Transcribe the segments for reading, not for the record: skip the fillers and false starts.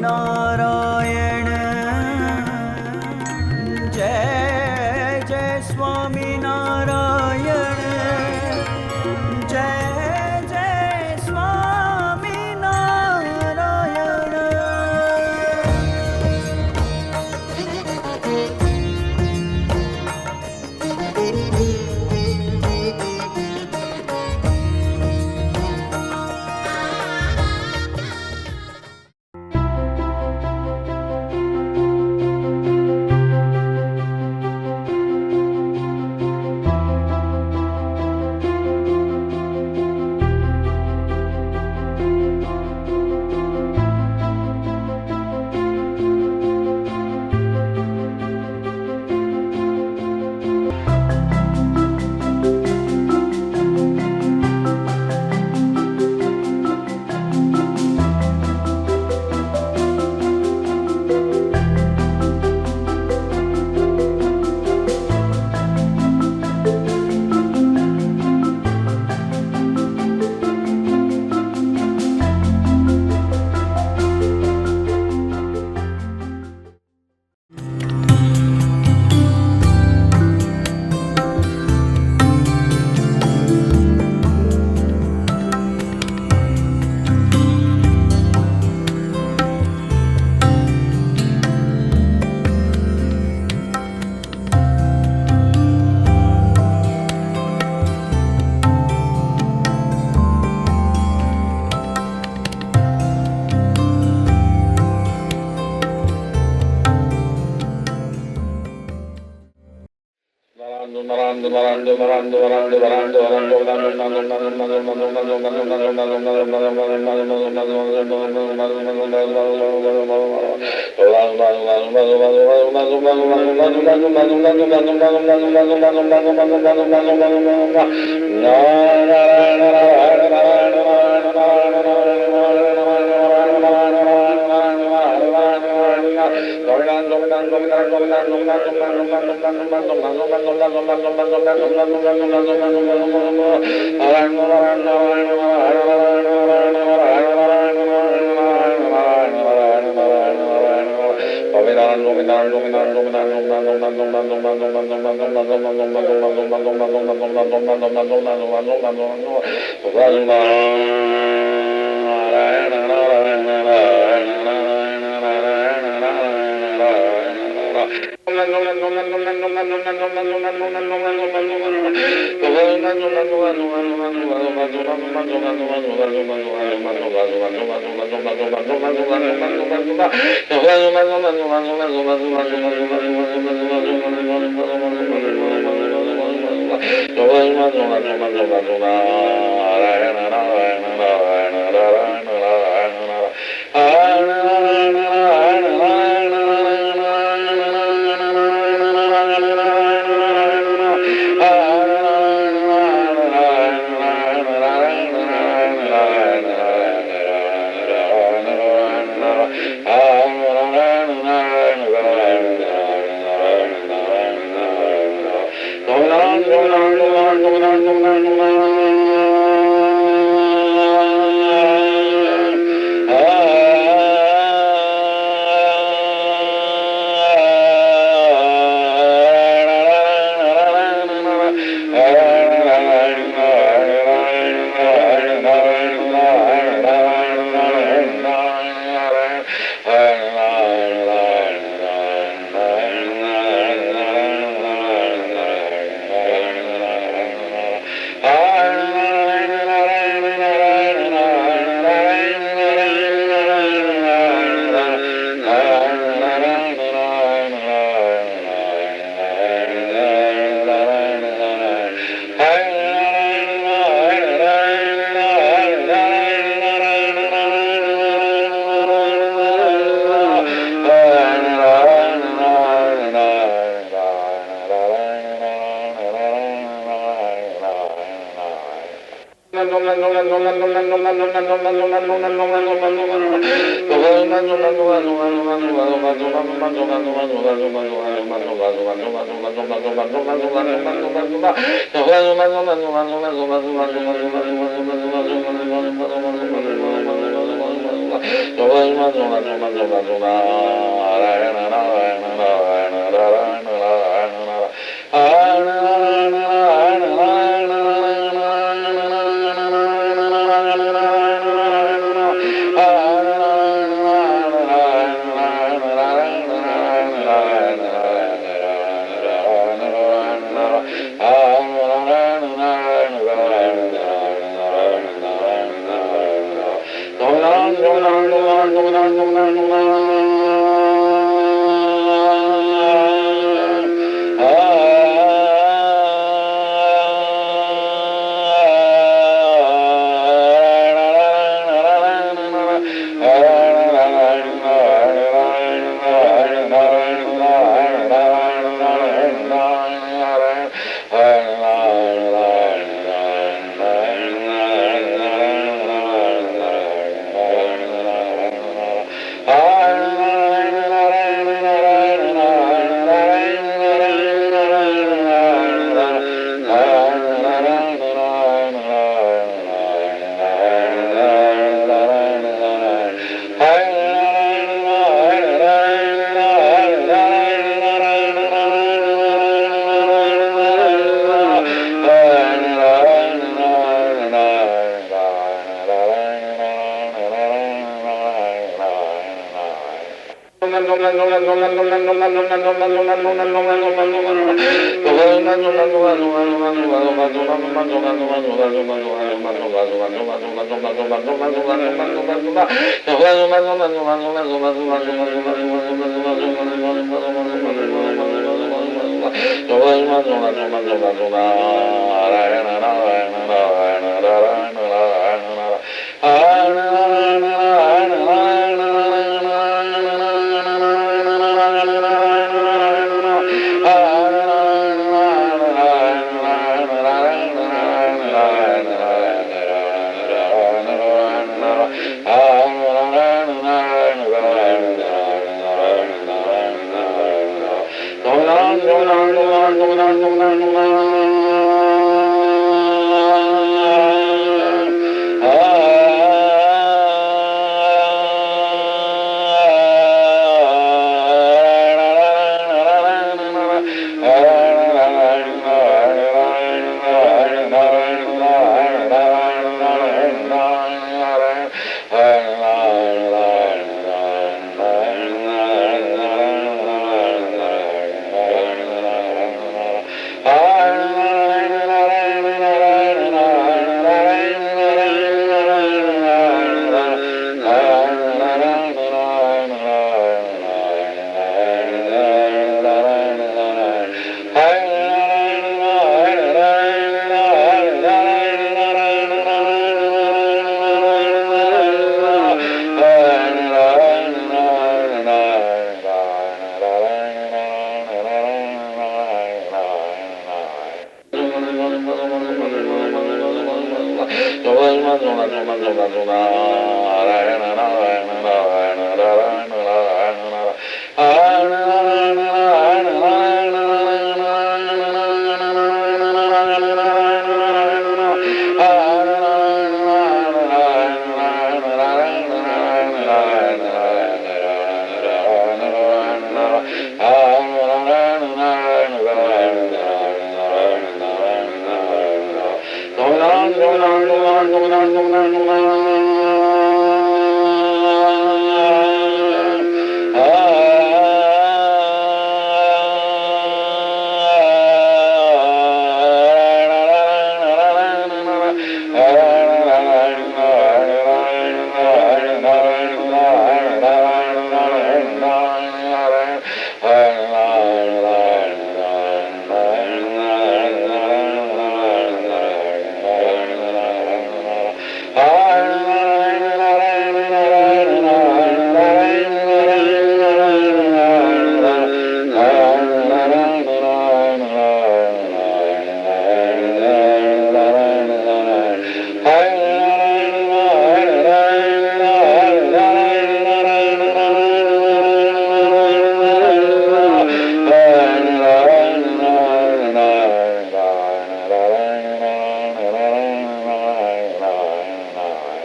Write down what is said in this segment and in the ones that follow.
स्वामीनारायण जय जय स्वामीनारायण जय जय स्वामीनारायण।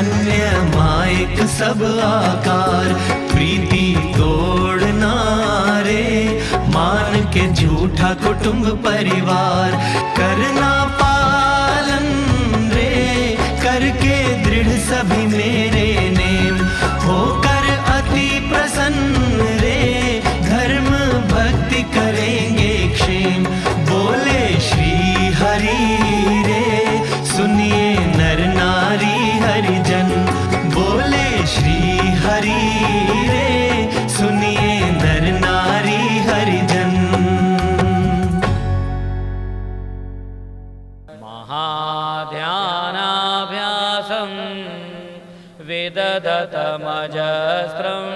अन्य एक सब आकार, प्रीति तोड़ना रे, मान के झूठा कुटुंब परिवार, करना पालन रे, करके दृढ़ सभी मेरे नेम, होकर अति प्रसन्न रे, धर्म भक्ति करेंगे क्षेम। बोले श्री हरि रे, सुनिए नर नारी हरिजन, बोले श्री हरि रे, सुनिए नर नारी हरिजन। महाध्यानाभ्यासं विदधतमजस्रं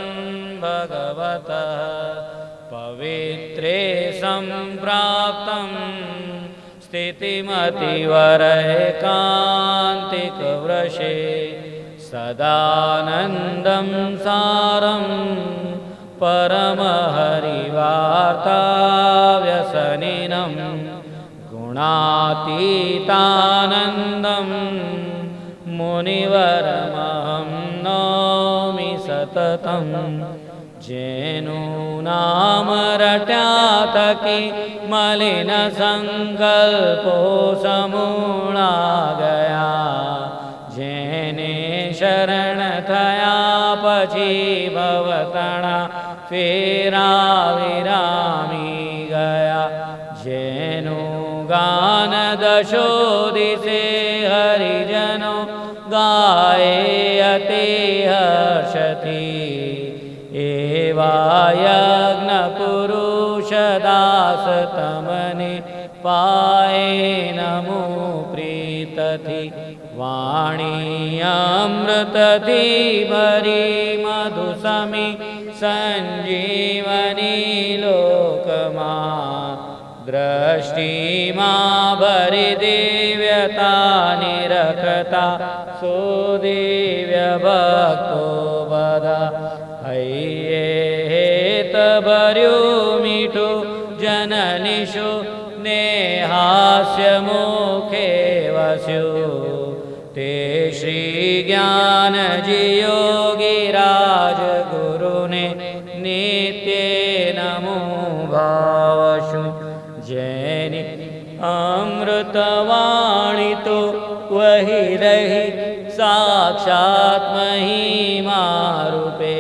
भगवतः पवित्रे सम्प्राप्तं स्थितिमतिवरैकान्तिकवृषे सदानन्दं सारं परमहरिवार्ताव्यसनिनं गुणातीतानन्दं मुनिवरमहं नौमि सततं। જેનું નામ રટ્યા થકી મલિન સંકલ્પો સમૂળા ગયા, જેને શરણ થયા પછી ભવતણા ફેરા વિરામી ગયા, જેનું ગાન દશો દિશે હરિજનો ગાય અતિ હર્ષથી, એવા યજ્ઞ પુરુષ દાસ તમને પાએ નમો પ્રીતથી, વાણી અમૃતથી ભરી મધુ સમી સંજીવની લોકમાં, દ્રષ્ટિમાં ભરી દિવ્યતાની રખતા સુદિવ્ય ભક્તો બધા, હૈયે હેત ભર્યું મીઠું જનનિષુ ને હાસ્ય મુખે વસ્યું, તે શ્રી જ્ઞાનજી યોગી રાજ ગુરુને નિત્ય નમો ભાવશું, જેની અમૃતવાણી તો વહી રહી સાક્ષાત મહિમા રૂપે,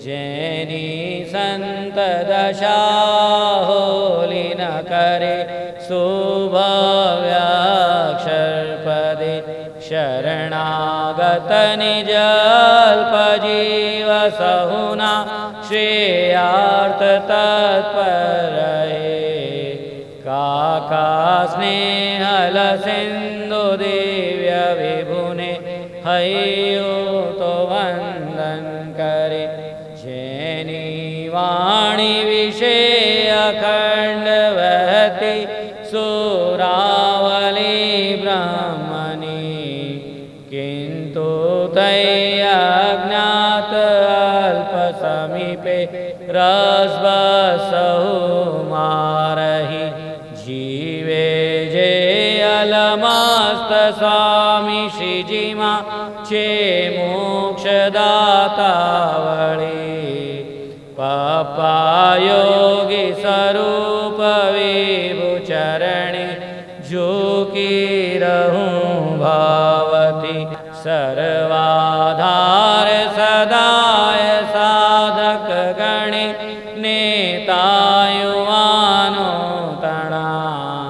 જેની સંત દશા હોલી ન કરે શુભવ્યાક્ષર પદે, શરણાગત નિજલ્પ જીવ સહુના શ્રેયાર્થ તત્પર હે, કાકા સ્નેહલ સિંધુ દિવ્ય વિભુને હૈયો તો વંદન કરે, જેની વાણી વિશે અખંડ વહતી સુરાવલી બ્રહ્મની, કિંતુ તૈ અજ્ઞાત અલ્પ સમીપે રસબસહુ મારહી, જીવે જે અલમસ્ત સ્વામી શ્રીજીમાં છે મોક્ષદાતા વળી, પપ્પા યોગી સ્વરૂપ વિભુ ચરણે ઝૂકી રહું ભાવથી, સર્વાધાર સદાય સાધક ગણે નેતાયુવાનો તણા,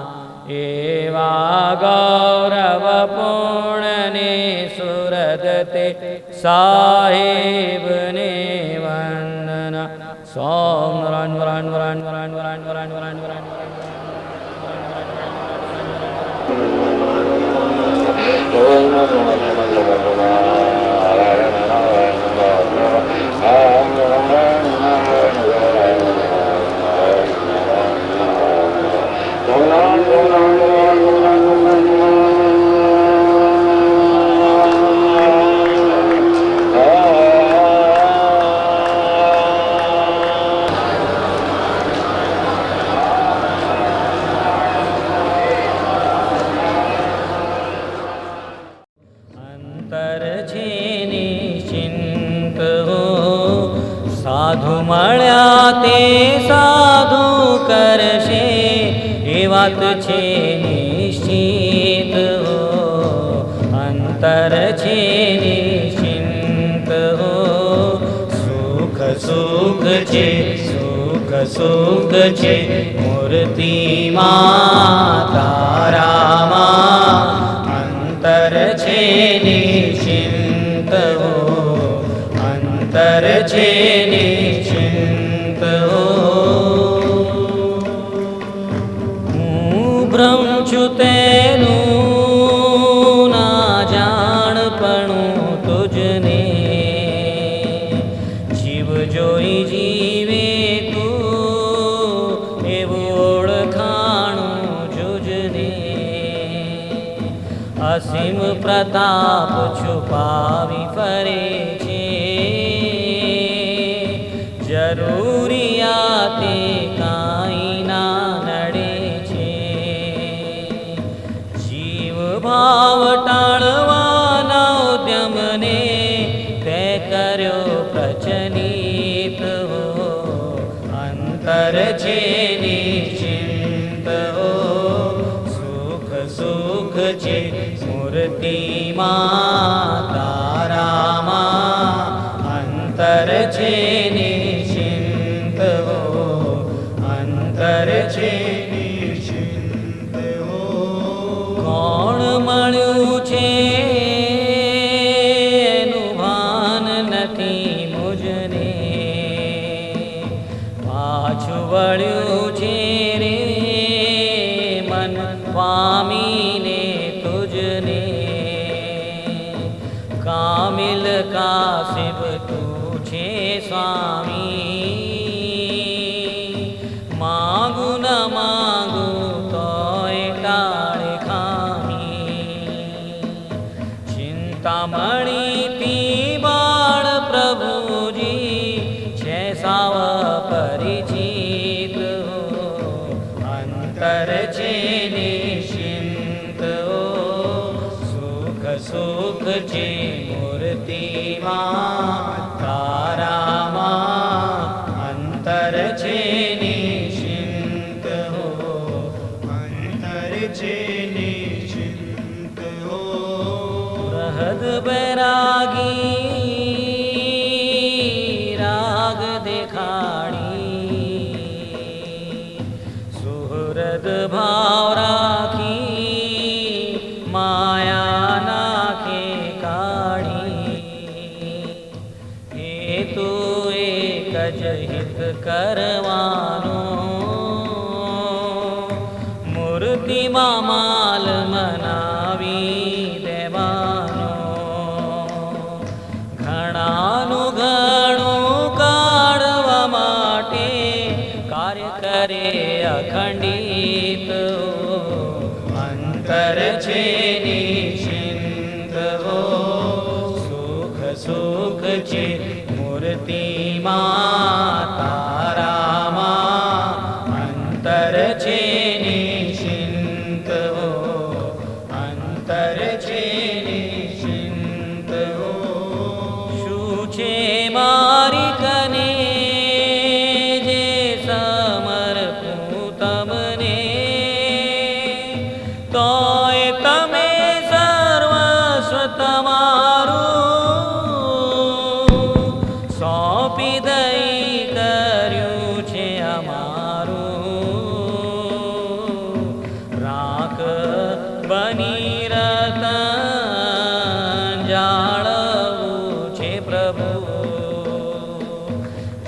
એવા ગૌરવ પૂર્ણને સુરદતે સાહેબને વંદના, સોમ રન વરન વરન વરન વરન વરન વરન વરન નિશ્ચિંત હો. સાધુ મળ્યા તે સાધુ કરશે એ વાત છે નિશ્ચિત હો. અંતર છે નિશ્ચિંત હો. સુખ સુખ છે સુખ સુખ છે મૂર્તિમાં તારામાં. અંતર છે નિશ્ચિંત હો. અંતર છે નિશ્ચિંત હો. હું બ્રહ્મ છું તેનું ના જાણપણું તુજને. જીવ જોઈ જીવે તું એવું ઓળખાણું જુજને. અસીમ પ્રતાપ છુપાવી ફરે છે જરૂરિયાતે કાંઈ ના નડે છે. જીવ ભાવ ટાળવાના ઉદ્યમને તે કર્યો પ્રચલિત હો. અંતર છે નિશ્ચિંત હો. સુખ સુખ છે મૂર્તિમાં તારામાં. અંતર છે નિશ્ચિંત હો. અંતર છે નિશ્ચિંત હો. કોણ મળ્યું છે એનું ભાન નથી મુજને. પાછું વળ્યું છે રે મન પામીને તુજને. કામિલ કાશિબ તું છે સ્વામી. માગું ન માગું તોય ટાળે ખામી. ચિંતામણીથી બાળ પ્રભુજી છે સાવ પરિચિત હો. અંતર છે નિશ્ચિંત હો. સુખ સુખ છે મૂર્તિમાં તારામાં. અંતર છે નિશ્ચિંત હો. અંતર છે નિશ્ચિંત હો. બૃહદ બૈરાગી રાગ દેખાડી. સુહૃદ ભાવ રાખી માયા નાખે કાઢી. હેતુ એક જ હિત કરવાનો. મૂર્તિમાં માલ મનાવી દેવાનો. ઘણાનું ઘણું કાઢવા માટે કાર્ય કરે અખંડિત હો. અંતર છે નિશ્ચિંત હો. સુખ સુખ છે મૂર્તિમાં તારામાં. અંતર છે નિશ્ચિંત હો. અંતર છે નિશ્ચિંત હો. શું છે મારી કને જે સમર્પું તમને. તોય તમે સર્વસ્વ તમારું સોંપી દઈ કર્યું છે અમારું. રાખ બની રતન જાળવું છે પ્રભુ.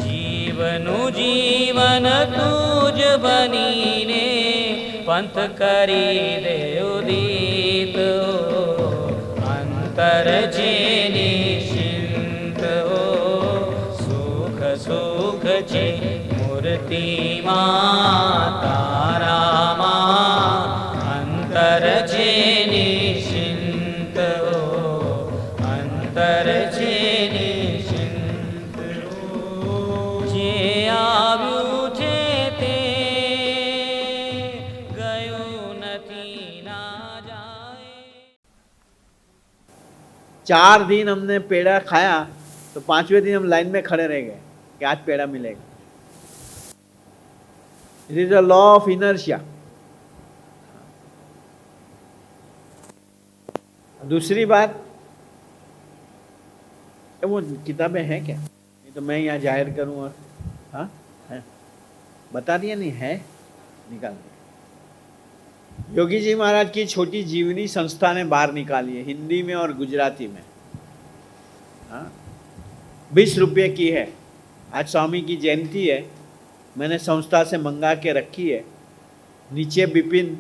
જીવનું જીવન તુજ બનીને પંથ કરી દે ઉદિત હો. અંતર છે નિશ્ચિંત હો. સુખ સુખ છે મૂર્તિમાં તારામાં. અંતર છે નિશ્ચિંત હો. અંતર છે નિશ્ચિંત હો. જે આવ્યું છે તે ગયું નથી ના જાય. 4 दिन हमने पेड़ा खाया तो 5वें दिन हम लाइन में खड़े रह गए कि आज पेड़ा मिलेगा। It is a law of inertia. दूसरी बात, वो किताबें हैं क्या? नहीं तो मैं यहाँ जाहिर करूँ और हाँ है, बता दिया नहीं है, निकाल दिया। योगी जी महाराज की छोटी जीवनी संस्था ने बाहर निकाली है, हिंदी में और गुजराती में। हाँ, 20 रुपये की है। आज स्वामी की जयंती है, मैंने संस्था से मंगा के रखी है। नीचे विपिन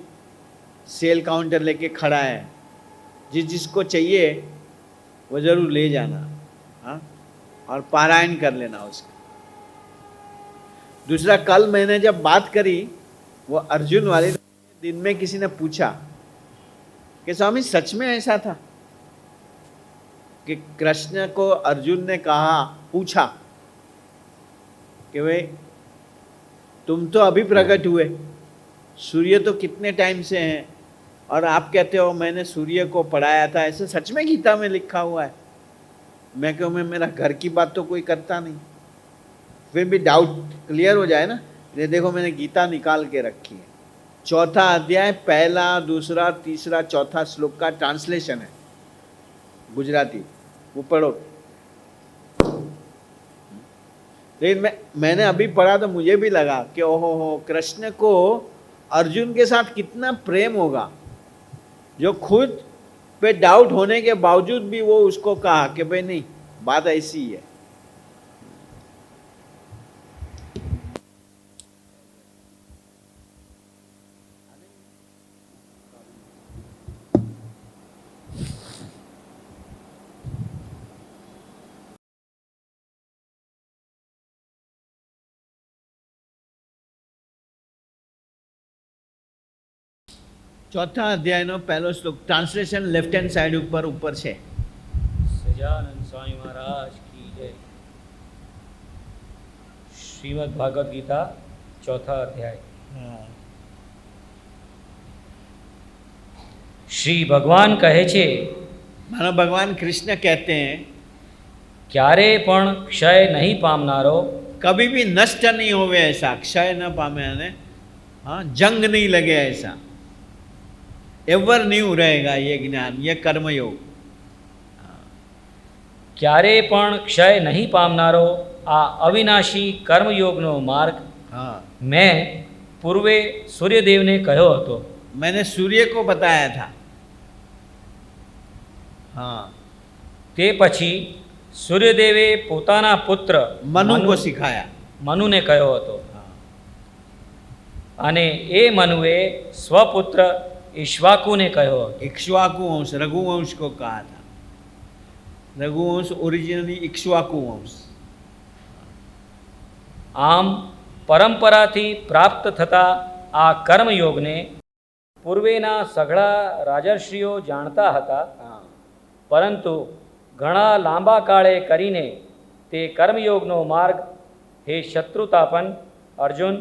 सेल काउंटर लेके खड़ा है, जिसको चाहिए वो ज़रूर ले जाना। हाँ, और पारायण कर लेना उसका। दूसरा, कल मैंने जब बात करी वो अर्जुन वाले दिन में किसी ने पूछा कि स्वामी सच में ऐसा था कि कृष्ण को अर्जुन ने कहा, पूछा कि भाई तुम तो अभी प्रकट हुए, सूर्य तो कितने टाइम से हैं, और आप कहते हो मैंने सूर्य को पढ़ाया था, ऐसे सच में गीता में लिखा हुआ है? मैं कहूँ मैं मेरा घर की बात तो कोई करता नहीं, फिर भी डाउट क्लियर हो जाए ना। ये देखो मैंने गीता निकाल के रखी है, 4था अध्याय 1, 2, 3, 4 श्लोक का ट्रांसलेशन है गुजराती, वो पढ़ो। लेकिन मैंने अभी पढ़ा तो मुझे भी लगा कि ओहो हो, कृष्ण को अर्जुन के साथ कितना प्रेम होगा, जो खुद पे डाउट होने के बावजूद भी वो उसको कहा कि भाई नहीं, बात ऐसी ही है। ચોથા અધ્યાયનો પહેલો શ્લોક, ટ્રાન્સલેશન લેફ્ટ હેન્ડ સાઈડ ઉપર છે। સજાનંદ સ્વામી महाराज की जय। श्रीमद् भागवत गीता 4था अध्याय। श्री भगवान कहे छे, मानो भगवान कृष्ण कहते हैं, क्यारे पण क्षय नहीं पामनारो, कभी भी नष्ट नहीं होवे ऐसा, क्षय न पामे, हाँ, जंग नहीं लगे ऐसा, एवर न्यू रहेगा ये ज्ञान, ये कर्मयोग। क्यारे पण क्षय नहीं पामनारो आ अविनाशी कर्मयोगनो मार्ग हाँ, मैं पूर्वे सूर्यदेव ने कहो हतो। मैंने सूर्य को बताया था। हाँ, ते पछी सूर्यदेवे पोताना पुत्र मनु को सिखाया, मनु ने कहो हतो। अने ए मनुए स्वपुत्र इक्ष्वाकु ने कहो। इक्ष्वाकु वंश, रघुवंश को कहा था। रघुवंश ओरिजिनली इक्ष्वाकु वंश। आम परंपरा थी प्राप्त थता आ कर्मयोग ने पूर्वेना सघळा राजर्षिओ जाणता हता, परंतु घणा लांबा काळे करीने ते कर्मयोगनो मार्ग हे शत्रुतापन अर्जुन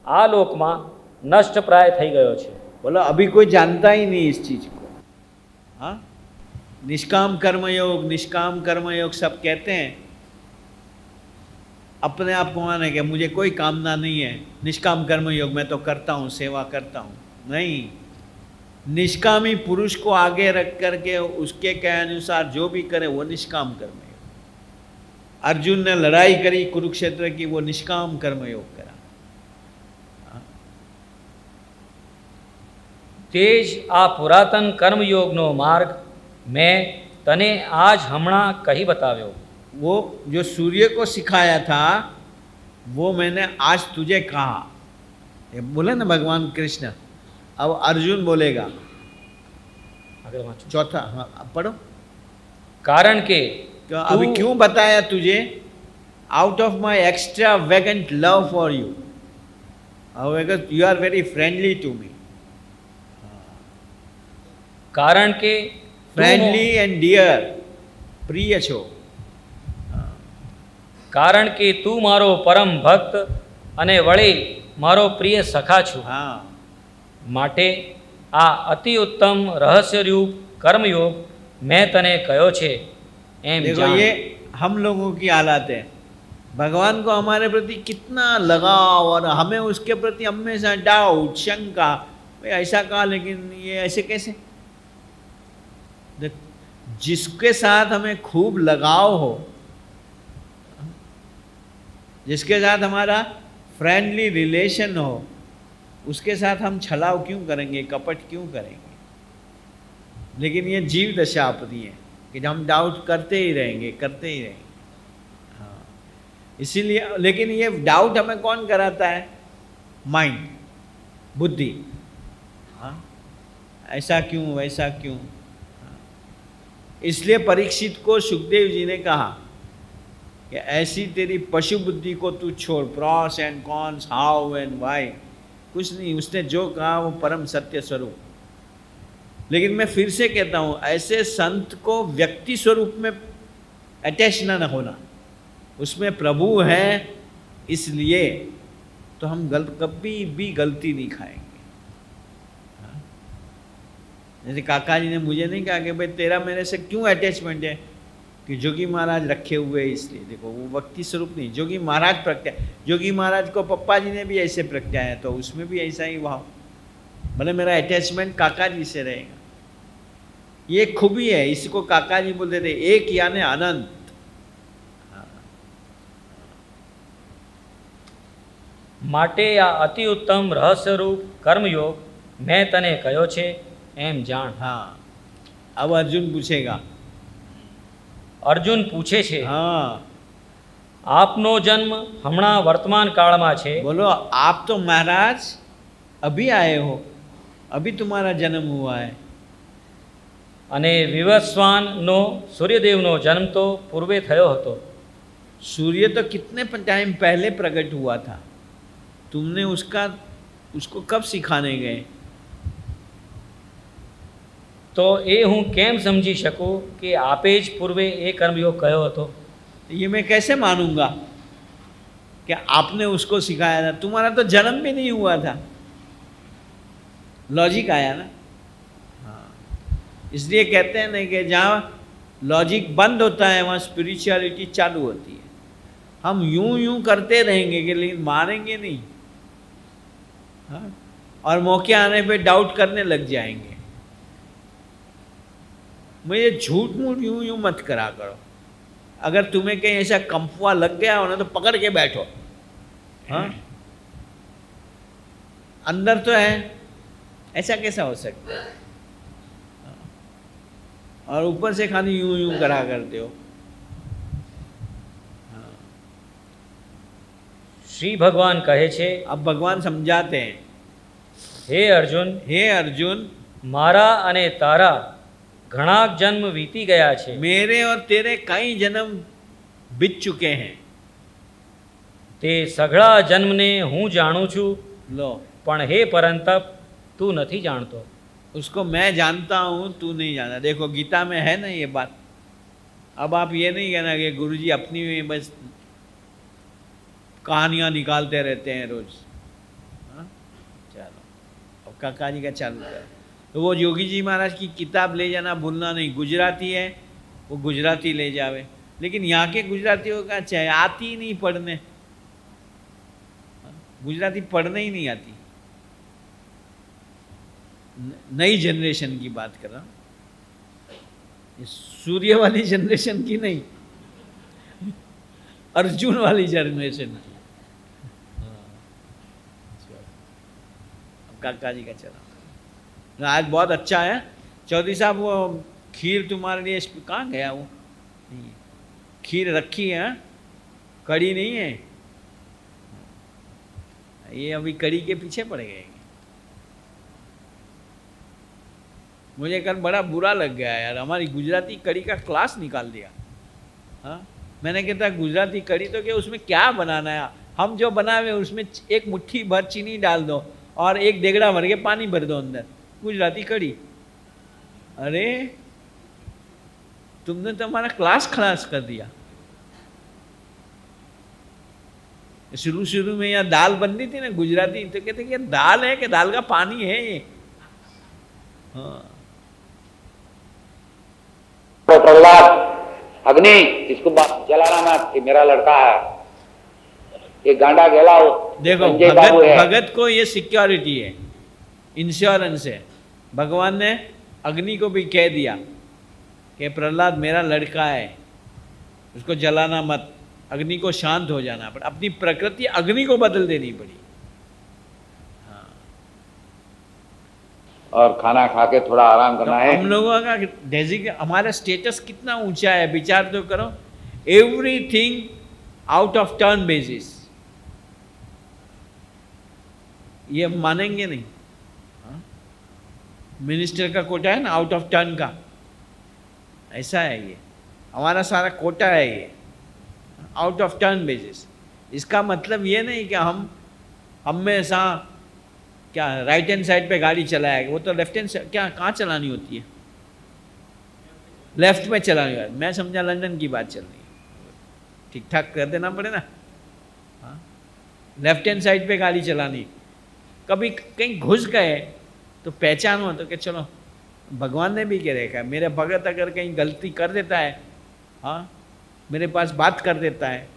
आ लोकमां नष्टप्राय थई गयो छे। बोलो अभी कोई जानता ही नहीं इस चीज को। हाँ, निष्काम कर्मयोग, निष्काम कर्मयोग सब कहते हैं, अपने आप को माने कि मुझे कोई कामना नहीं है, निष्काम कर्मयोग मैं तो करता हूँ, सेवा करता हूँ। नहीं, निष्कामी पुरुष को आगे रख करके उसके के अनुसार जो भी करे वो निष्काम कर्मयोग। अर्जुन ने लड़ाई करी कुरुक्षेत्र की, वो निष्काम कर्मयोग करा। तेज आ पुरातन कर्मयोगनो मार्ग मैं तने आज हमणा कही बताव्यो। वो जो सूर्य को सिखाया था वो मैंने आज तुझे कहा, ये बोले ना भगवान कृष्ण। अब अर्जुन बोलेगा, चौथा, हाँ पढ़ो। कारण के अभी क्यों बताया तुझे? Out of my extravagant love for you, because you are very friendly to me. कारण के फ्रेंडली एंड डियर, प्रिय छो। कारण के तू मारो परम भक्त अने वळे मारो प्रिय सखा छु। हाँ, माटे आ अति उत्तम रहस्यरूप कर्मयोग મેં તને કહ્યો છે એમ देखो જાણ. ये हम लोगों की हालत है। भगवान को हमारे प्रति कितना लगाव और हमें उसके प्रति हमेशा डाउट, शंका, भाई ऐसा कहा लेकिन ये ऐसे कैसे। जिसके साथ हमें खूब लगाव हो, जिसके साथ हमारा फ्रेंडली रिलेशन हो, उसके साथ हम छलाव क्यों करेंगे, कपट क्यों करेंगे। लेकिन ये जीव दशा अपनी है कि हम डाउट करते ही रहेंगे, करते ही रहेंगे। हाँ, इसीलिए लेकिन ये डाउट हमें कौन कराता है, माइंड, बुद्धि। हाँ, ऐसा क्यों, वैसा क्यों। हाँ, इसलिए परीक्षित को सुखदेव जी ने कहा कि ऐसी तेरी पशु बुद्धि को तू छोड़, pros and cons, how and why, कुछ नहीं, उसने जो कहा वो परम सत्य स्वरूप। लेकिन मैं फिर से कहता हूँ, ऐसे संत को व्यक्ति स्वरूप में अटैच न होना, उसमें प्रभु है इसलिए तो हम कभी भी गलती नहीं खाएंगे। हाँ? जैसे काका जी ने मुझे नहीं कहा कि भाई तेरा मेरे से क्यों अटैचमेंट है, कि जोगी महाराज रखे हुए इसलिए। देखो वो व्यक्ति स्वरूप नहीं, जोगी महाराज प्रगटा, जोगी महाराज को पप्पा जी ने भी ऐसे प्रगटाया तो उसमें भी ऐसा ही भाव, भले मेरा अटैचमेंट काका जी से रहेगा। ये खूबी है, इसको काका जी बोलते थे, एक यानी अनंत। માટે આ અતિ ઉત્તમ રહસ્યરૂપ કર્મયોગ મેં તને કહ્યો છે એમ જાણ. हाँ, अब अर्जुन पूछेगा। અર્જુન પૂછે છે, हाँ, આપનો જન્મ હમણાં વર્તમાન કાળમાં છે. बोलो आप तो महाराज अभी आए हो, अभी तुम्हारा जन्म हुआ है। અને વિવસ્વાનનો સૂર્યદેવનો જન્મ તો પૂર્વે થયો હતો. सूर्य तो कितने टाइम पहले प्रकट हुआ था, तुमने उसको कब सिखाने गए। તો એ હું કેમ સમજી શકું કે આપે જ પૂર્વે એ કર્મયોગ કયો હતો. ये मैं कैसे मानूंगा कि आपने उसको सिखाया था, तुम्हारा तो जन्म भी नहीं हुआ था। लॉजिक आया ना। हाँ, इसलिए कहते हैं ना कि जहाँ लॉजिक बंद होता है वहाँ स्पिरिचुअलिटी चालू होती है। हम यूं यूं करते रहेंगे कि लेकिन मानेंगे नहीं। हाँ, और मौके आने पे डाउट करने लग जाएंगे। मुझे झूठ मूठ यूं यूं मत करा करो। अगर तुम्हें कहीं ऐसा कंफुआ लग गया हो ना तो पकड़ के बैठो। हाँ, अंदर तो है, ऐसा कैसा हो सकता है। और ऊपर से खाली यूं यूं करा करते हो। શ્રી ભગવાન કહે છે, अब भगवान समझाते हैं, હે અર્જુન, हे अर्जुन, મારા અને તારા ઘણા જન્મ વીતી ગયા છે. मेरे और तेरे कई जन्म बीत चुके हैं। તે સઘળા જન્મને હું જાણું છું, लो, પણ હે પરંતપ તું નથી જાણતો. उसको मैं जानता हूँ, तू नहीं जानता। देखो गीता में है ना ये बात। अब आप ये नहीं कहना कि गुरुजी अपनी में बस कहानियाँ निकालते रहते हैं रोज। हाँ? चलो अब काका जी का चालू कर। तो वो योगी जी महाराज की किताब ले जाना भूलना नहीं। गुजराती है वो गुजराती ले जावे, लेकिन यहाँ के गुजरातियों का चाहे आती ही नहीं पढ़ने। गुजराती पढ़ने ही नहीं आती। नई जनरेशन की बात कर रहा हूँ, सूर्य वाली जनरेशन की नहीं, अर्जुन वाली जनरेशन की। काका जी का चला आज बहुत अच्छा है। चौधरी साहब वो खीर तुम्हारे लिए कहाँ गया वो, नहीं है। खीर रखी है, कड़ी नहीं है। ये अभी कड़ी के पीछे पड़ गए। मुझे कल बड़ा बुरा लग गया यार, हमारी गुजराती कड़ी का क्लास निकाल दिया। हाँ, मैंने कहता गुजराती कड़ी तो क्या उसमें क्या बनाना है, हम जो बनावे उसमें एक मुट्ठी भर चीनी डाल दो और एक देगड़ा भर के पानी भर दो अंदर, गुजराती कड़ी। अरे तुमने तो हमारा क्लास खलास कर दिया। शुरू शुरू में यहाँ दाल बनती थी ना गुजराती, तो कहते कि दाल है कि दाल का पानी है ये। हाँ, तो प्रहलाद अग्नि इसको जलाना मत, ये मेरा लड़का है, ये गांडा गेला हो। देखो संजय बाबू है। भगत को ये सिक्योरिटी है, इंश्योरेंस है। भगवान ने अग्नि को भी कह दिया कि प्रहलाद मेरा लड़का है, उसको जलाना मत, अग्नि को शांत हो जाना पड़ा। अपनी प्रकृति अग्नि को बदल देनी पड़ी। और खाना खा के थोड़ा आराम करना है। हम लोगों का हमारा स्टेटस कितना ऊंचा है, विचार तो करो। Everything out of turn basis, ये मानेंगे नहीं। मिनिस्टर का कोटा है ना, आउट ऑफ टर्न का, ऐसा है ये। हमारा सारा कोटा है ये, आउट ऑफ टर्न बेसिस। इसका मतलब ये नहीं कि हम हमेशा क्या राइट हैंड साइड पे गाड़ी चलाएगा, वो तो लेफ्ट हैंड क्या कहाँ चलानी होती है, लेफ्ट में चलानी है। मैं समझा लंदन की बात चल रही है, ठीक ठाक कर देना पड़े ना। हाँ, लेफ्ट हैंड साइड पे गाड़ी चलानी। कभी कहीं घुस गए तो पहचान हो तो कि चलो, भगवान ने भी कह रखा है, मेरे भगत अगर कहीं गलती कर देता है, हाँ, मेरे पास बात कर देता है,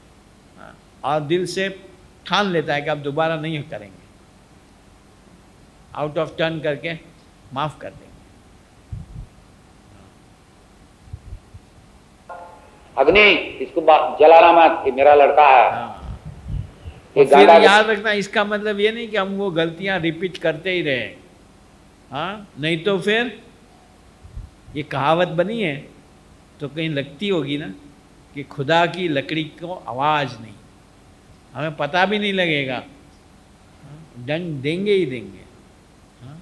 हाँ, और दिल से ठान लेता है कि अब दोबारा नहीं करेंगे, आउट ऑफ टर्न करके माफ कर देंगे। अग्नि इसको जलाना मत, ये मेरा लड़का है। हाँ, ये फिर गांडा याद रखना, इसका मतलब ये नहीं कि हम वो गलतियां रिपीट करते ही रहे। हाँ, नहीं तो फिर ये कहावत बनी है तो कहीं लगती होगी ना कि खुदा की लकड़ी को आवाज़ नहीं, हमें पता भी नहीं लगेगा, दंड देंगे ही देंगे। हाँ,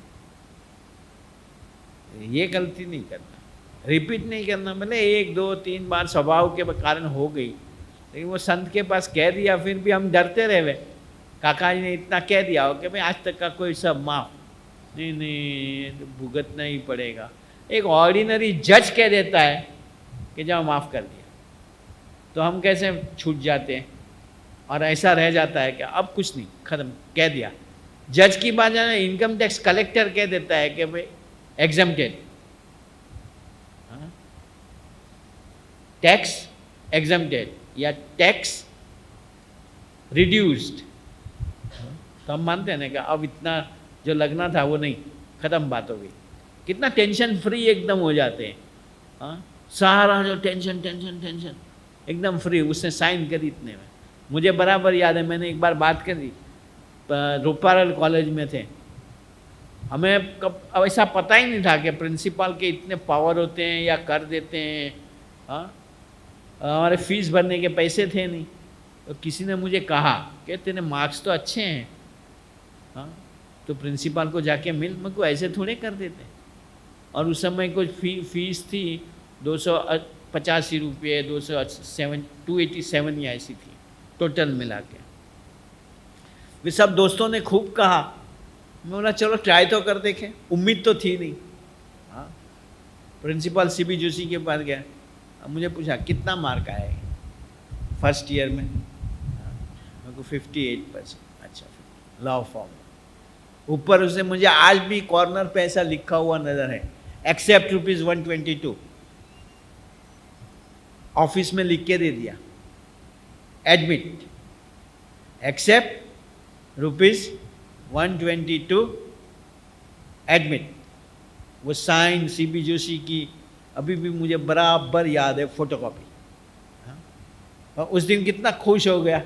ये गलती नहीं करना, रिपीट नहीं करना। मतलब 1 2 3 बार स्वभाव के कारण हो गई, लेकिन वो संत के पास कह दिया, फिर भी हम डरते रहे। काका जी ने इतना कह दिया हो कि भाई आज तक का कोई सब माफ नहीं, नहीं तो भुगतना ही पड़ेगा। एक ऑर्डिनरी जज कह देता है कि जाओ माफ़ कर दिया, तो हम कैसे छूट जाते हैं और ऐसा रह जाता है कि अब कुछ नहीं, ख़त्म, कह दिया। जज की बात जाना, इनकम टैक्स कलेक्टर कह देता है कि भाई एग्जम्प्टेड, टैक्स एग्जम्प्टेड या टैक्स रिड्यूस्ड, तो हम मानते हैं ना कि अब इतना जो लगना था वो नहीं, ख़त्म बात हो गई। कितना टेंशन फ्री एकदम हो जाते हैं। हाँ, सारा जो टेंशन टेंशन टेंशन एकदम फ्री, उसने साइन करी इतने में। मुझे बराबर याद है, मैंने एक बार बात करी, रूपारल कॉलेज में थे, हमें कब अब ऐसा पता ही नहीं था कि प्रिंसिपल के इतने पावर होते हैं या कर देते हैं। हाँ, हमारे फीस भरने के पैसे थे नहीं, तो किसी ने मुझे कहा कि तेरे मार्क्स तो अच्छे हैं, हाँ, तो प्रिंसिपल को जाके मिल। मैं को ऐसे थोड़े कर देते। और उस समय कुछ फीस थी 285 रुपये, 287 या ऐसी थी टोटल मिला के। वे सब दोस्तों ने खूब कहा, मैं बोला चलो ट्राई तो कर देखें, उम्मीद तो थी नहीं। हाँ, प्रिंसिपल CB जोशी के पास गया, मुझे पूछा कितना मार्क आए फर्स्ट ईयर में। मेरे को 58%। अच्छा, लॉ फॉर्म ऊपर उसे मुझे आज भी कॉर्नर पे ऐसा लिखा हुआ नजर है, एक्सेप्ट ₹122। ऑफिस में लिख के दे दिया, एडमिट एक्सेप्ट ₹122 एडमिट। वो साइन CB जोशी की अभी भी मुझे बराबर याद है, फोटोकॉपी। और उस दिन कितना खुश हो गया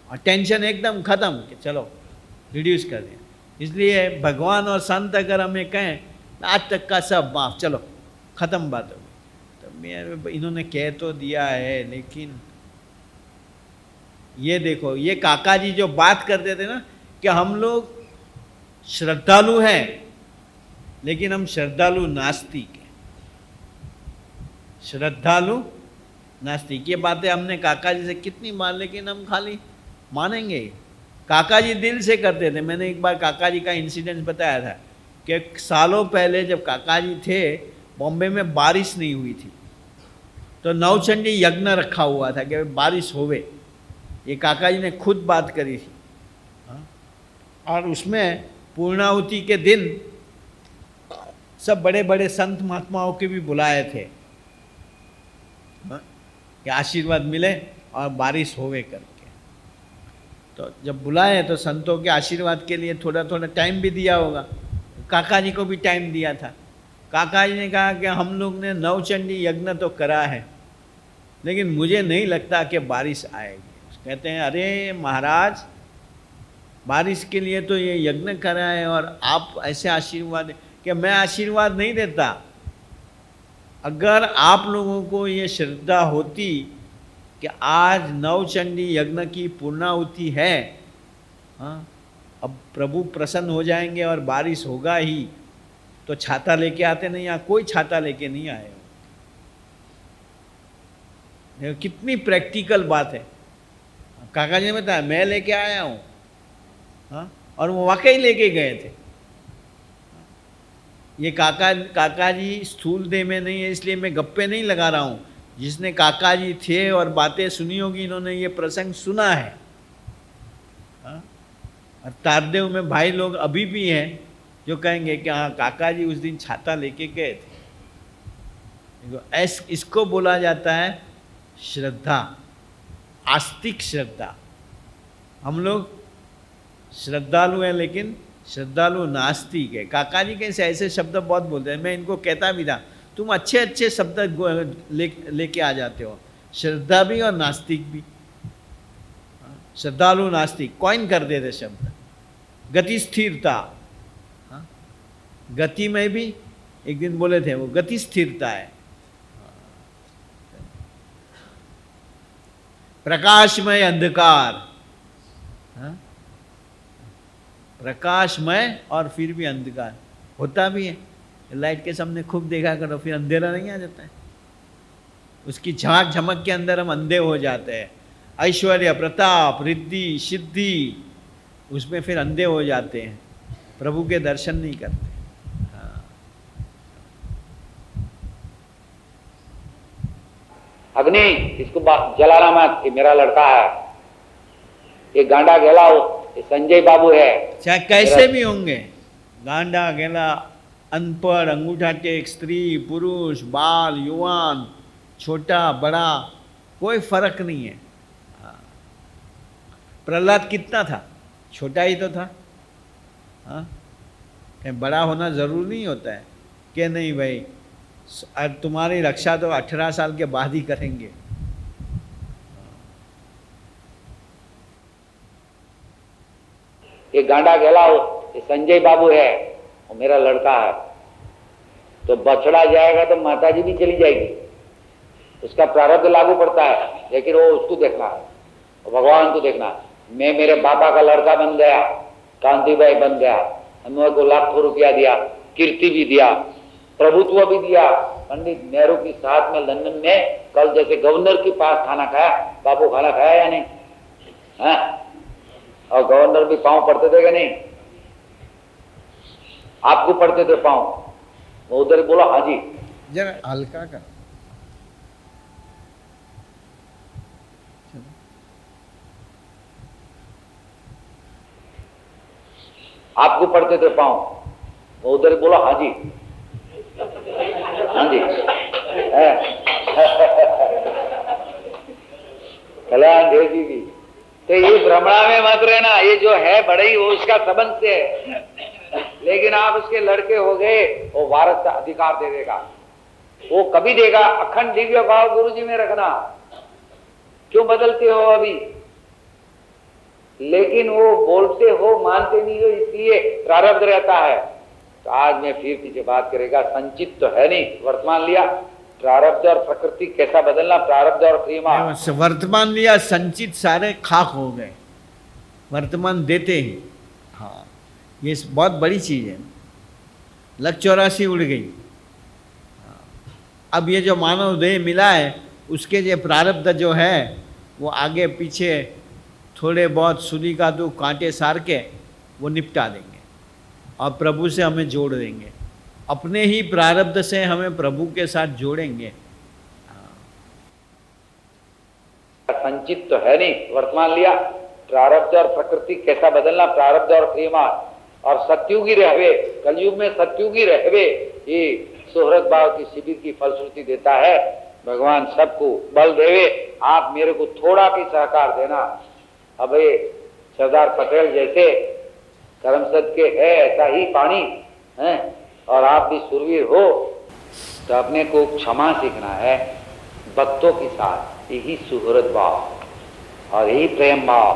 और टेंशन एकदम ख़त्म कि चलो रिड्यूस कर दिया। इसलिए भगवान और संत अगर हमें कहें आज तक का सब माफ, चलो ख़त्म बात हो गई, तो मेरे इन्होंने कह तो दिया है। लेकिन ये देखो, ये काका जी जो बात करते थे ना कि हम लोग श्रद्धालु हैं, लेकिन हम श्रद्धालु नास्तिक हैं। श्रद्धालु नास्तिक, ये बातें हमने काका जी से कितनी मान, लेकिन हम खाली मानेंगे। काका जी दिल से करते थे। मैंने एक बार काका जी का इंसिडेंट बताया था कि सालों पहले जब काका जी थे, बॉम्बे में बारिश नहीं हुई थी, तो नवचंडी यज्ञ रखा हुआ था कि बारिश होवे। ये काका जी ने खुद बात करी थी। और उसमें पूर्णाहुति के दिन सब बड़े बड़े संत महात्माओं के भी बुलाए थे। हाँ, कि आशीर्वाद मिले और बारिश होवे करके। तो जब बुलाए तो संतों के आशीर्वाद के लिए थोड़ा थोड़ा टाइम भी दिया होगा। काका जी को भी टाइम दिया था। काका जी ने कहा कि हम लोग ने नवचंडी यज्ञ तो करा है, लेकिन मुझे नहीं लगता कि बारिश आएगी। कहते हैं अरे महाराज, बारिश के लिए तो ये यज्ञ करा है और आप ऐसे आशीर्वाद, कि मैं आशीर्वाद नहीं देता। अगर आप लोगों को ये श्रद्धा होती कि आज नवचंडी यज्ञ की पूर्णाहुति है, हाँ, अब प्रभु प्रसन्न हो जाएंगे और बारिश होगा ही, तो छाता लेके आते नहीं, यहाँ कोई छाता लेके नहीं आए। कितनी प्रैक्टिकल बात है। काका जी ने बताया मैं लेके आया हूँ, हाँ, और वो वाकई लेके गए थे। ये काका जी स्थूल देह में नहीं है, इसलिए मैं गप्पे नहीं लगा रहा हूँ। जिसने काका जी थे और बातें सुनी होगी, इन्होंने ये प्रसंग सुना है। हाँ? और तारदेव में भाई लोग अभी भी हैं जो कहेंगे कि हाँ काका जी उस दिन छाता लेके गए थे। इसको बोला जाता है श्रद्धा, आस्तिक श्रद्धा। हम लोग श्रद्धालु हैं लेकिन श्रद्धालु नास्तिक है। काका जी कैसे ऐसे शब्द बहुत बोलते हैं, मैं इनको कहता भी था तुम अच्छे अच्छे शब्द लेके आ जाते हो, श्रद्धा भी और नास्तिक भी। श्रद्धालु नास्तिक कॉइन कर देते शब्द। गति स्थिरता, गति में भी एक दिन बोले थे वो गति स्थिरता है। प्रकाशमय अंधकार, प्रकाशमय और फिर भी अंधकार होता भी है। लाइट के सामने खूब देखा करो, फिर अंधेरा नहीं आ जाता है। उसकी झांक झमक के अंदर हम अंधे हो जाते हैं। ऐश्वर्य, प्रताप, रिद्धि, सिद्धि, उसमें फिर अंधे हो जाते हैं, प्रभु के दर्शन नहीं करते। अग्नि, इसको जलाना मत, ये मेरा लड़का है, ये गांडा गेला, ये संजय बाबू है। चाहे कैसे भी होंगे, गांडा गेला, अनपढ़, अंगूठा टेक, स्त्री, पुरुष, बाल, युवान, छोटा बड़ा, कोई फर्क नहीं है। प्रहलाद कितना था? छोटा ही तो था। हाँ, बड़ा होना जरूरी नहीं होता है कि नहीं भाई तुम्हारी रक्षा तो 18 साल के बाद ही करेंगे। ये गांडा गेला, ये संजय बाबू है, वो मेरा लड़का है। तो बछड़ा जाएगा तो माता जी भी चली जाएगी, उसका प्रारब्ध लागू पड़ता है, लेकिन वो उसको देखना है, भगवान को देखना है। मैं मेरे बाबा का लड़का बन गया, कांति भाई बन गया, मेरे को लाखों रुपया दिया, कीर्ति भी दिया, प्रभुत्व भी दिया। पंडित नेहरू की साथ में लंदन में कल जैसे गवर्नर के पास खाना खाया, बाबू खाना खाया या नहीं? हाँ? और गवर्नर भी पांव पड़ते थे कि नहीं? आपको पड़ते थे पांव? वो उधर बोला हाँ जी। जरा हल्का कर। आपको पड़ते थे पांव? वो उधर बोला हाँ जी, हाँ जी। कल्याण देव जी की। तो ये भ्रमणा में मत रहना, ये जो है बड़ई वो उसका संबंध से है, लेकिन आप उसके लड़के हो गए, वो वारस का अधिकार दे देगा। वो कभी देगा, अखंड दिव्य भाव गुरु जी में रखना। क्यों बदलते हो अभी? लेकिन वो बोलते हो, मानते नहीं हो, इसलिए प्रारब्ध रहता है। तो आज मैं फिर पीछे बात करेगा, संचित तो है नहीं, वर्तमान लिया, प्रारब्ध और प्रकृति कैसा बदलना, प्रारब्ध और क्रिया। वर्तमान लिया, संचित सारे खाक हो गए, वर्तमान देते ही। हाँ, ये बहुत बड़ी चीज है। लक 84 उड़ गई। अब ये जो मानव देह मिला है, उसके जो प्रारब्ध जो है वो आगे पीछे थोड़े बहुत सुली का दो कांटे सार के वो निपटा देंगे और प्रभु से हमें जोड़ देंगे। अपने ही प्रारब्ध से हमें प्रभु के साथ जोड़ेंगे। संचित तो है नहीं, वर्तमान लिया, प्रारब्ध और प्रकृति कैसा बदलना, प्रारब्ध और क्रिया। और सत्युगी रहवे, कलयुग में सत्युगी रहवे, ये सोहरत भाव की शिविर की फलश्रुति देता है। भगवान सबको बल देवे। आप मेरे को थोड़ा भी सहकार देना। अब ये सरदार पटेल जैसे करमसद के है ऐसा ही पानी है, और आप भी सुरवीर हो, तो अपने को क्षमा सीखना है भक्तों के साथ। यही सुहृद भाव और यही प्रेम भाव,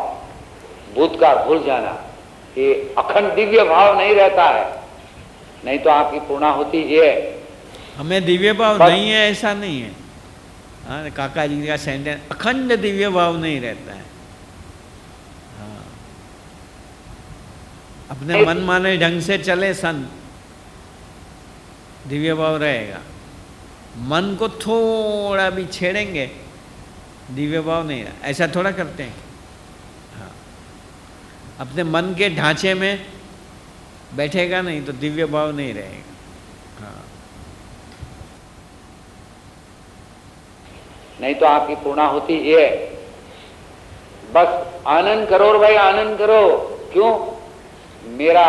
भूतकाल भूल जाना। ये अखंड दिव्य भाव नहीं रहता है, नहीं तो आपकी पूर्णाहुति ये हमें दिव्य भाव नहीं है ऐसा नहीं है। हाँ, काका जी का सेंटेंस, अखंड दिव्य भाव नहीं रहता है। हाँ, अपने मन माने ढंग से चले संत, दिव्य भाव रहेगा। मन को थोड़ा भी छेड़ेंगे, दिव्य भाव नहीं रहा। ऐसा थोड़ा करते हैं। हाँ, अपने मन के ढांचे में बैठेगा नहीं तो दिव्य भाव नहीं रहेगा। हाँ, नहीं तो आपकी पूर्णाहुति ये है। बस आनंद करो और भाई आनंद करो। क्यों? मेरा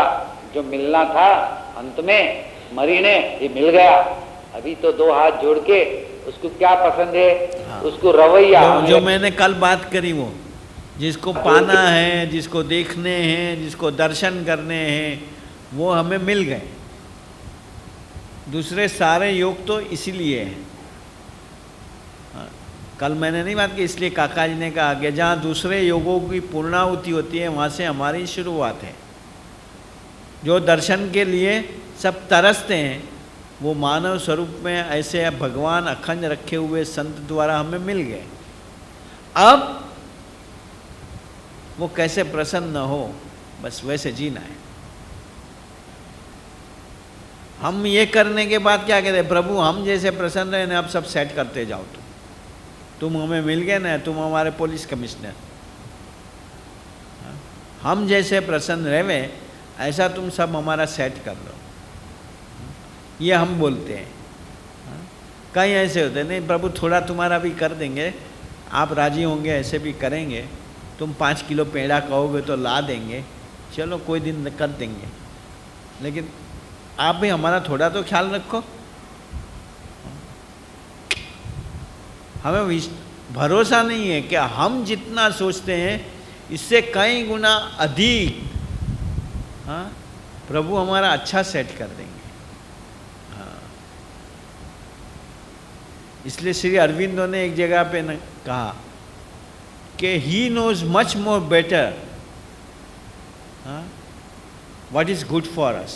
जो मिलना था अंत में मरीने, ये मिल गया। अभी तो दो हाथ जोड़ के उसको क्या पसंद है, हाँ, उसको रवैया जो मैंने कल बात करी, वो जिसको पाना है, जिसको देखने हैं, जिसको दर्शन करने हैं, वो हमें मिल गए। दूसरे सारे योग तो इसीलिए हैं। हाँ, कल मैंने नहीं बात की, इसलिए काका जी ने कहा कि जहाँ दूसरे योगों की पूर्णाहुति होती है वहाँ से हमारी शुरुआत है। जो दर्शन के लिए सब तरसते हैं, वो मानव स्वरूप में ऐसे भगवान अखंड रखे हुए संत द्वारा हमें मिल गए। अब वो कैसे प्रसन्न हो, बस वैसे जीना है। हम ये करने के बाद क्या कहते हैं, प्रभु हम जैसे प्रसन्न रहे ना, आप सब सेट करते जाओ। तुम हमें मिल गए ना, तुम हमारे पुलिस कमिश्नर। हम जैसे प्रसन्न रहे ऐसा तुम सब हमारा सेट कर लो, ये हम बोलते हैं। कई ऐसे होते हैं, नहीं प्रभु थोड़ा तुम्हारा भी कर देंगे, आप राजी होंगे ऐसे भी करेंगे, तुम 5 किलो पेड़ा कहोगे तो ला देंगे, चलो कोई दिन कर देंगे, लेकिन आप भी हमारा थोड़ा तो ख्याल रखो। हमें भरोसा नहीं है कि हम जितना सोचते हैं इससे कई गुना अधिक, हाँ, प्रभु हमारा अच्छा सेट कर देंगे। हाँ, इसलिए श्री अरविंदो ने एक जगह पे कहा कि he knows much more better what is good for us.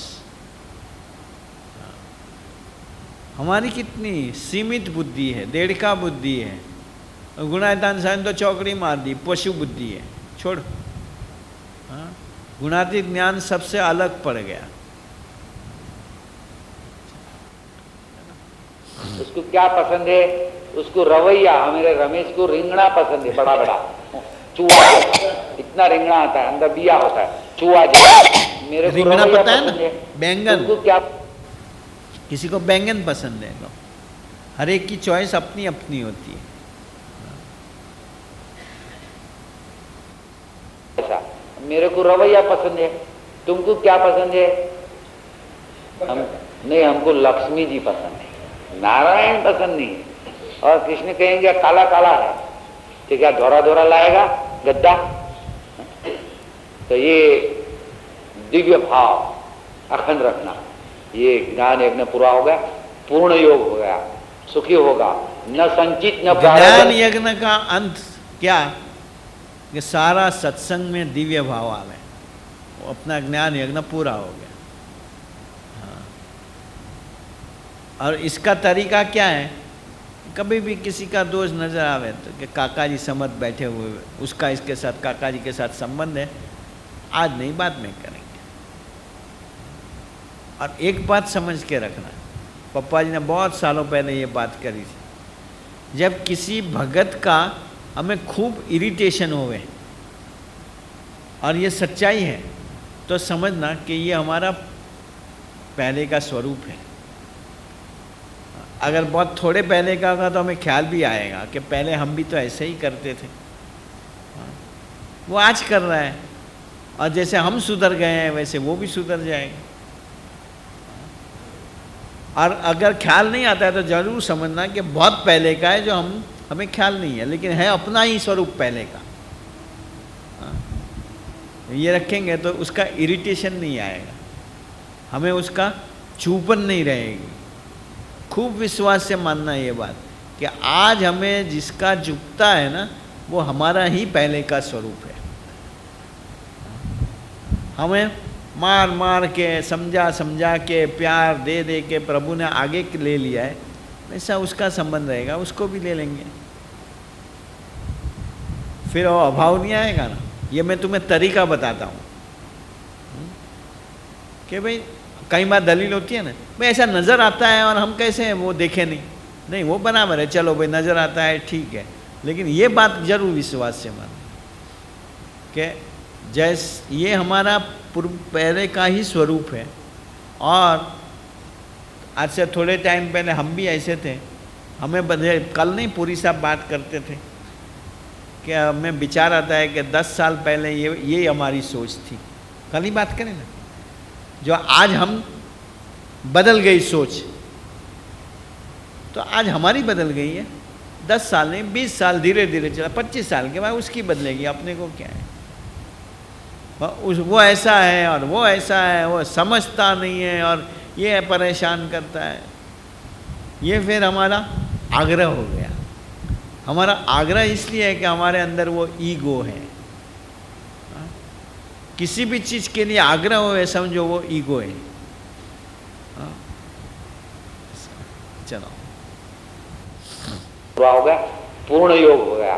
हमारी कितनी सीमित बुद्धि है, देड़का बुद्धि है। गुणायतान साहब तो चौकड़ी मार दी, पशु बुद्धि है, छोड़। हाँ, गुणातीत ज्ञान सबसे अलग पड़ गया। उसको क्या पसंद है, उसको रवैया। हमारे रमेश को रिंगना पसंद है, बड़ा बड़ा चूहा, इतना रिंगना आता है, अंदर बिया होता है, चूहा जैसा। मेरे को रिंगना रवैया पता है पसंद ना, बैंगन। उसको क्या, किसी को बैंगन पसंद है, तो हर एक की चॉइस अपनी अपनी होती है। ऐसा मेरे को रवैया पसंद है, तुमको क्या पसंद है? नहीं, हमको लक्ष्मी जी पसंद है, नारायण पसंद नहीं है। और कृष्ण कहेंगे काला काला है, तो क्या धोरा धोरा लाएगा गद्दा? तो ये दिव्य भाव अखंड रखना, ये ज्ञान यज्ञ पूरा हो गया, पूर्ण योग हो गया, सुखी होगा, न संचित न ज्ञान यज्ञ का अंत क्या कि सारा सत्संग में दिव्य भाव आवे, वो अपना ज्ञान यज्ञ पूरा हो गया। हाँ, और इसका तरीका क्या है, कभी भी किसी का दोष नजर आवे तो कि काका जी समझ बैठे हुए, उसका इसके साथ, काका जी के साथ संबंध है, आज नहीं बाद में करेंगे। और एक बात समझ के रखना, पप्पा जी ने बहुत सालों पहले ये बात करी थी, जब किसी भगत का हमें खूब इरिटेशन होवे और ये सच्चाई है, तो समझना कि ये हमारा पहले का स्वरूप है। अगर बहुत थोड़े पहले का होगा तो हमें ख्याल भी आएगा कि पहले हम भी तो ऐसे ही करते थे, वो आज कर रहा है, और जैसे हम सुधर गए हैं वैसे वो भी सुधर जाएगा। और अगर ख्याल नहीं आता है तो जरूर समझना कि बहुत पहले का है जो हमें ख्याल नहीं है, लेकिन है अपना ही स्वरूप पहले का। ये रखेंगे तो उसका इरिटेशन नहीं आएगा, हमें उसका चूपन नहीं रहेगी। खूब विश्वास से मानना ये बात कि आज हमें जिसका चुभता है ना वो हमारा ही पहले का स्वरूप है। हमें मार मार के समझा समझा के प्यार दे दे के प्रभु ने आगे ले लिया है, वैसा उसका संबंध रहेगा, उसको भी ले लेंगे, फिर वो अभाव नहीं आएगा ना। ये मैं तुम्हें तरीका बताता हूँ कि भाई कई बार दलील होती है ना, भाई ऐसा नज़र आता है और हम कैसे हैं वो देखे नहीं, वो बराबर है, चलो भाई नज़र आता है ठीक है, लेकिन ये बात जरूर विश्वास से मान कि ये हमारा पहले का ही स्वरूप है। और आज से थोड़े टाइम पहले हम भी ऐसे थे, हमें कल नहीं पूरी साहब बात करते थे कि हमें विचार आता है कि 10 साल पहले ये हमारी सोच थी, कल ही बात करें ना, जो आज हम बदल गई सोच, तो आज हमारी बदल गई है। 10 साल नहीं 20 साल धीरे धीरे चला, 25 साल के बाद उसकी बदलेगी, अपने को क्या है। वो ऐसा है और वो ऐसा है, वो समझता नहीं है और ये परेशान करता है, ये फिर हमारा आग्रह हो गया। हमारा आग्रह इसलिए है कि हमारे अंदर वो ईगो है। किसी भी चीज़ के लिए आग्रह हो समझो वो ईगो है। चलो पूरा हो गया, पूर्ण योग हो गया,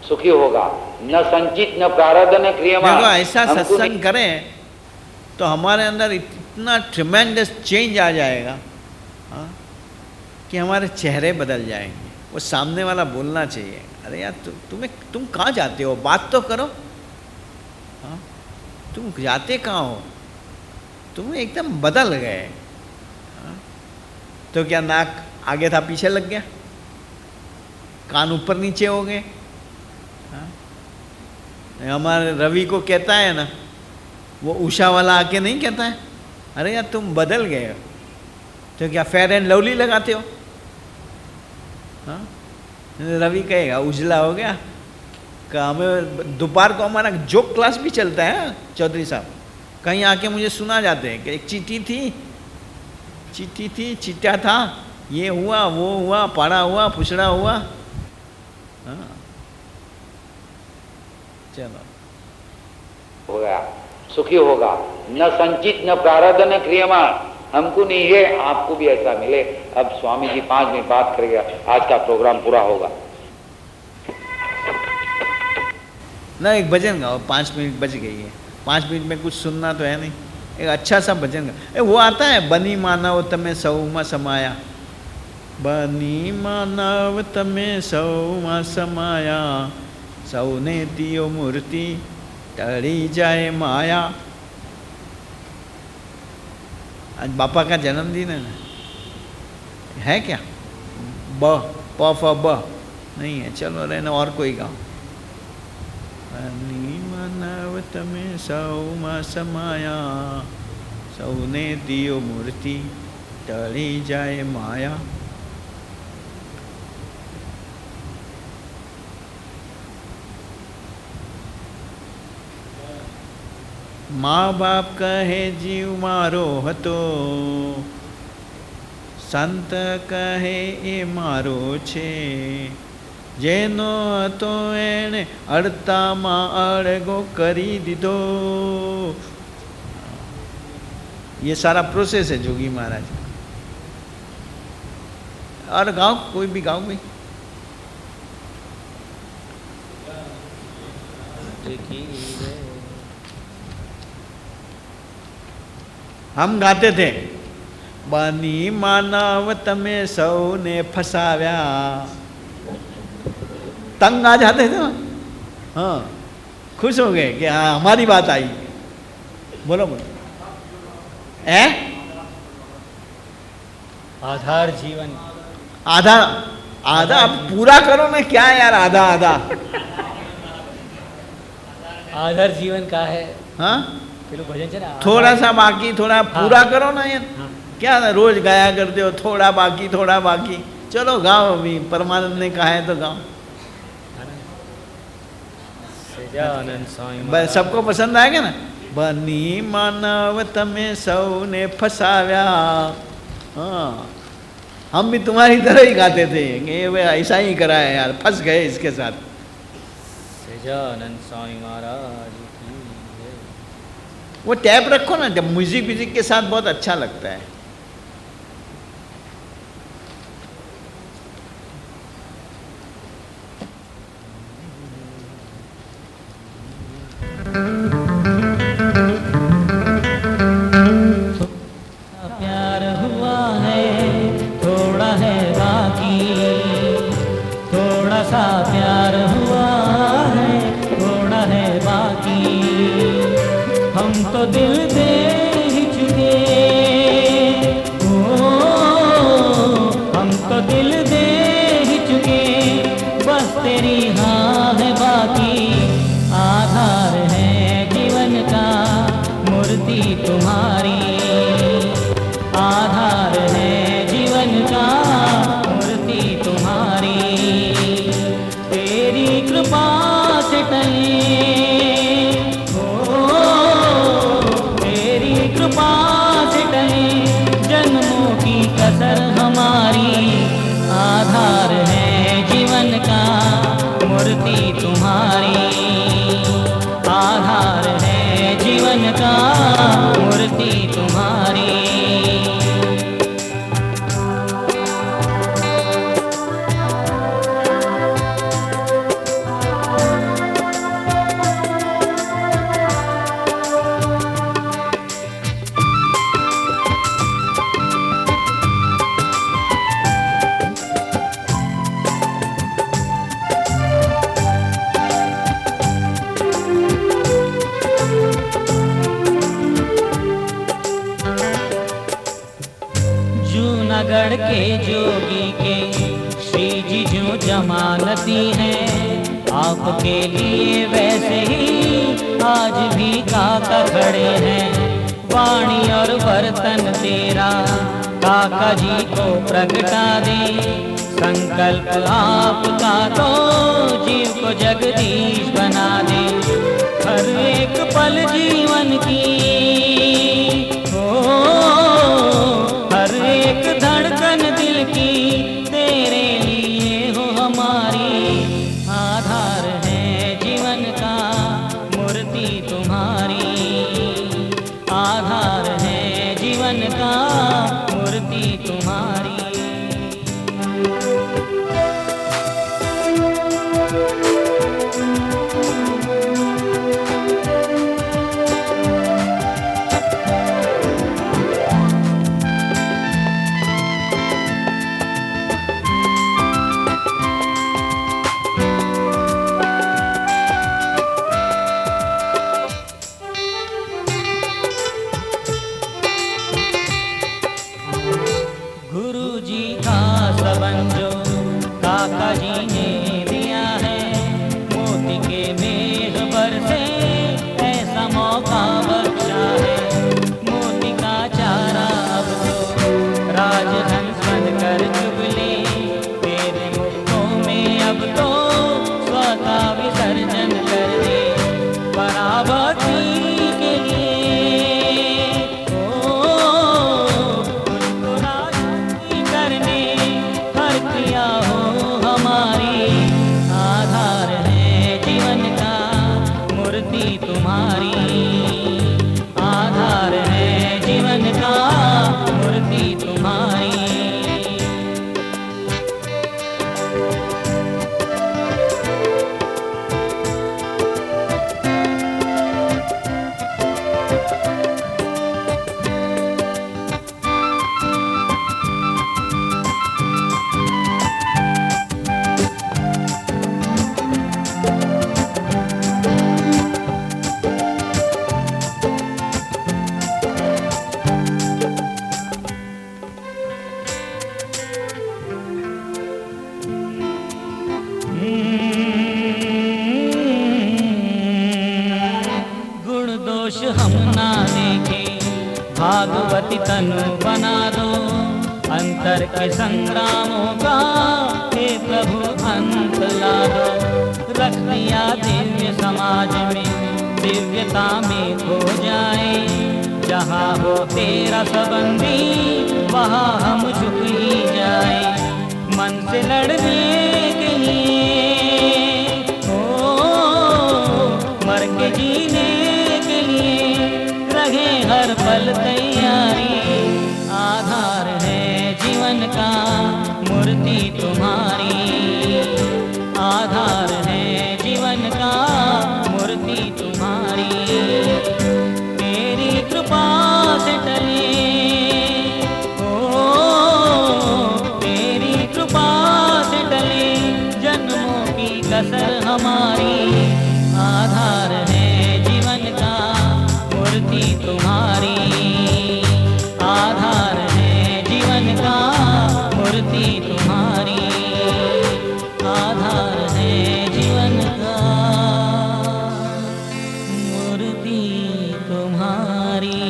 सुखी होगा, न संचित न प्रारब्ध न क्रियमाण। देखो ऐसा सत्संग करें तो हमारे अंदर इतना ट्रिमेंडस चेंज आ जाएगा कि हमारे चेहरे बदल जाएंगे। वो सामने वाला बोलना चाहिए, अरे यार तुम कहाँ जाते हो, बात तो करो, तुम जाते कहाँ हो, तुम एकदम बदल गए। तो क्या नाक आगे था पीछे लग गया, कान ऊपर नीचे हो गए। हमारे रवि को कहता है ना, वो उषा वाला आके नहीं कहता है, अरे यार तुम बदल गए हो। तो क्या फेयर एंड लवली लगाते हो? रवि कहेगा उजला हो गया। हमें दोपहर को हमारा जोक क्लास भी चलता है चौधरी साहब, कहीं आके मुझे सुना जाते हैं कि एक चिट्ठी थी, चिट्टा था, ये हुआ वो हुआ, पड़ा हुआ फुसड़ा हुआ। हाँ चलो हो गया, सुखी होगा, न संचित न प्रारब्ध न क्रियमाण। हमको नहीं है, आपको भी ऐसा मिले। अब स्वामी जी 5 मिनट बात करेगा, आज का प्रोग्राम पूरा होगा। ना एक भजन गाओ, 5 मिनट बच गई है, 5 मिनट में कुछ सुनना तो है नहीं, एक अच्छा सा भजन गाओ। वो आता है, बनी मानव तमें सौमा समाया, बनी मानव तमें सौमा समाया, सौने दियो मूर्ति टड़ी जाए माया। आज बापा का जन्मदिन है ना, है क्या? प फ ब नहीं है, चलो रहना, और कोई गाओ। बनी मानव तमें सौमा समाया, सौने दियो मूर्ति टड़ी जाए माया। माँ बाप कहे जीव मारो हतो, संत कहे ए मारो छे, जेनो हतो एने अड़तामा अड़गो करी दीधो। ये सारा प्रोसेस है जोगी महाराज। और गाओ, कोई भी गाओ भाई। हम गाते थे, बनी मानव तमें सौ ने फसाव्या, तंग आ जाते थे। हाँ खुश हो गए कि हाँ हमारी बात आई। बोलो बोलो। आधार जीवन, आधा आधा अब पूरा करो ना, क्या है यार आधा आधा। आधार जीवन का है। हाँ પેલું ભજન છે ને, थोड़ा सा बाकी, थोड़ा पूरा करो ना यार। क्या रोज गाया करते हो, थोड़ा बाकी थोड़ा बाकी, चलो गाओ, अभी परमानंद ने कहा है तो गाओ। સહજાનંદ સ્વામી बस सबको पसंद आएगा ना। बनी मानव तमें सौने फसाव्या। हाँ, हम भी तुम्हारी तरह ही गाते थे कि ये ऐसा ही करा है यार, फंस गए इसके साथ। સહજાનંદ સ્વામી મહારાજ કી જય। वो टैप रखो ना, जब म्यूजिक के साथ बहुत अच्छा लगता है। प्यार हुआ है थोड़ा है बाकी, थोड़ा सा प्यार हुआ है थोड़ा है बाकी, हम तो दिल दे ही चुके, ओ हम तो दिल दे ही चुके, बस तेरी हाँ है बाकी, आधार है जीवन का मूर्ति तुम्हारी, आधार है जीवन का मूर्ति तुम्हारी, तेरी कृपा से टले, ओ तेरी कृपा से टले जन्मों की कसर हमारी, आधार है जीवन का मूर्ति तुम्हारी, आधार है जीवन का मूर्ति तुम्हारी। जूनागढ़ के जोगी के श्री जी जो जमानती हैं, आपके लिए वैसे ही आज भी काका खड़े हैं, वाणी और बर्तन तेरा काका जी को प्रगटा दे, संकल्प आपका तो जीव को जगदीश बना दे, हर एक पल जीवन की हर एक धड़कन दिल की तेरे लिए हो हमारी, आधार है जीवन का मूर्ति तुम्हारी, आधार है जीवन का मूर्ति तुम्हारी। भागवती तनु बना दो, अंतर के संग्रामों का हे प्रभु अंत ला दो। रख दिया दिव्य समाज में, दिव्यता में खो जाए, जहाँ हो तेरा संबंधी वहाँ हम झुक ही जाए। मन से लड़ने के लिए ओ मर के जीने के लिए रहे हर पल तैयारी। आधार है जीवन का मूर्ति तुम्हारी, आधार है जीवन का मूर्ति तुम्हारी। तेरी कृपा से टले तेरी कृपा से टले जन्मों की कसर हमारी। आधार है जीवन का मूर्ति तुम्हारी, आधार है जीवन का मूर्ति तुम्हारी, आधार है जीवन का मूर्ति तुम्हारी।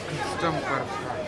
सिस्टम पर